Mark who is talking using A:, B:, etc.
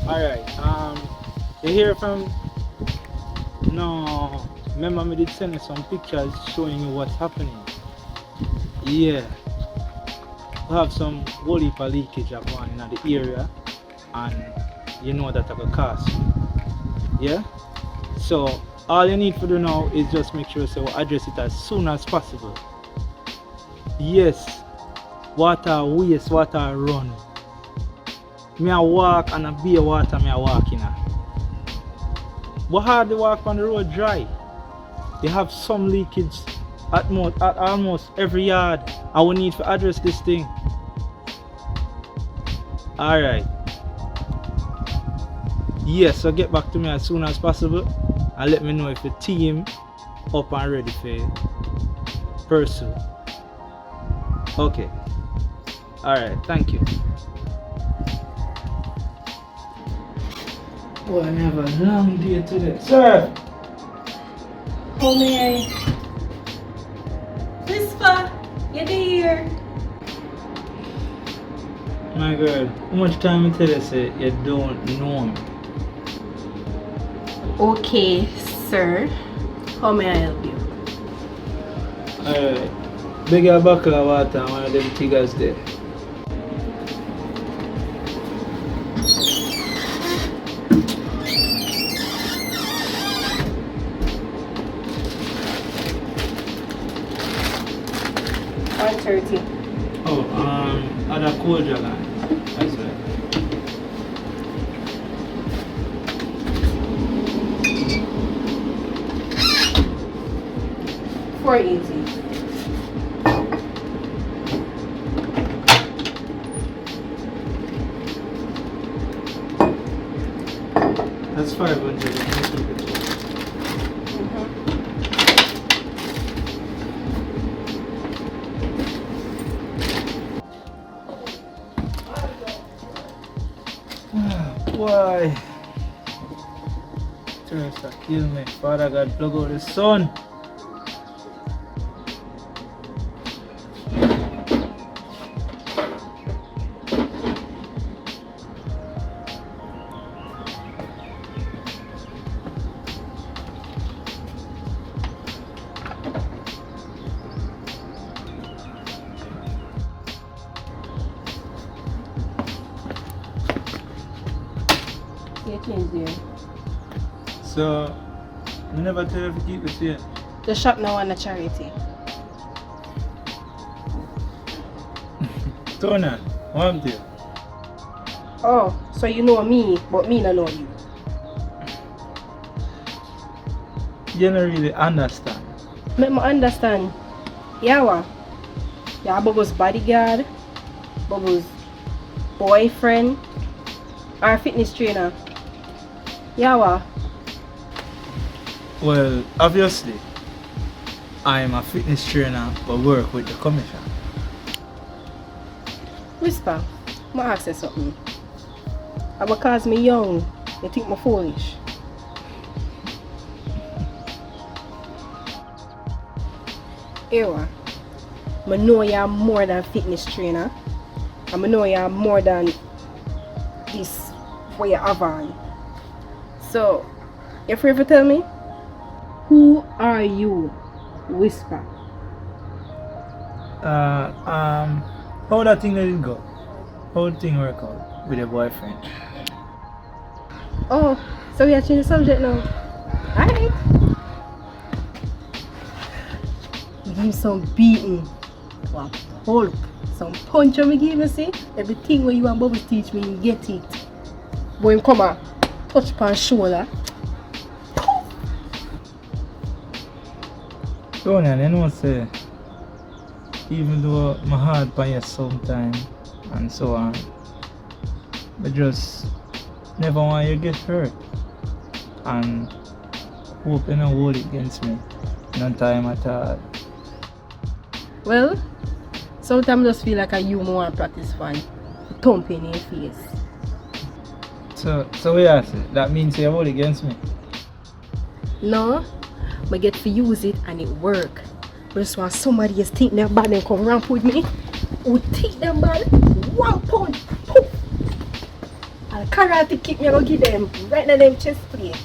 A: Alright, you hear from... No, remember me did send you some pictures showing you what's happening. Yeah, we have some whole heap of leakage going on in the area, and you know that I could cost you. Yeah? So, all you need to do now is just make sure so we address it as soon as possible. Yes, water waste, water run. Me a walk and a beer water me a walk in. But hard to walk on the road dry. You have some leakage at almost every yard, and we need to address this thing. Alright. Yes, so get back to me as soon as possible and let me know if the team up and ready for pursue. Okay. Alright, thank you. Boy, I have a long day today. Sir!
B: How may I? Whisper, you're here.
A: My girl, how much time you tell you say you don't know me?
B: Okay, sir. How may I help you?
A: Alright. Beg a buckle of water and one of them tigers there.
B: $130.
A: Oh, other cold dragon. That's right.
B: $480.
A: That's 500. Why? Terrorists are killing me. Father God, plug out the sun. So, I never tell you to keep the same.
B: The shop now on a charity.
A: Tona, what am you?
B: Oh, so you know me, but me not know you.
A: You don't really understand.
B: Make me understand. Yawa. Yeah, Bubbles bodyguard, Bubbles boyfriend, or fitness trainer. Yawa.
A: Well, obviously, I am a fitness trainer but work with the commission.
B: Whisper, I ask you something. And because me young, you think me foolish. Ewa, I know you're more than fitness trainer. And I know you're more than this what you have on. So, you free to tell me? Who are you? Whisper.
A: How that thing let it go? How the thing work out with your boyfriend?
B: Oh, so we are changing the subject now. Alright. Give him some beating. Wow, hulk. Some punch me give me, see? Everything when you and Bubbles teach me, you get it. Boy, him come on. Touch upon shoulder.
A: Sonia, you know say, even though my heart by you sometimes and so on, but just never want you to get hurt and hope you don't hold it against me no time at all.
B: Well, sometimes I just feel like you want to practice fun. Thumping in your face.
A: So what you say? That means you hold it against me?
B: No, I get to use it and it work. But just want somebody else think they're bad and come ramp with me. Who think them bad? One punch. Poof. And karate kick me, I go give them right in them chest plate.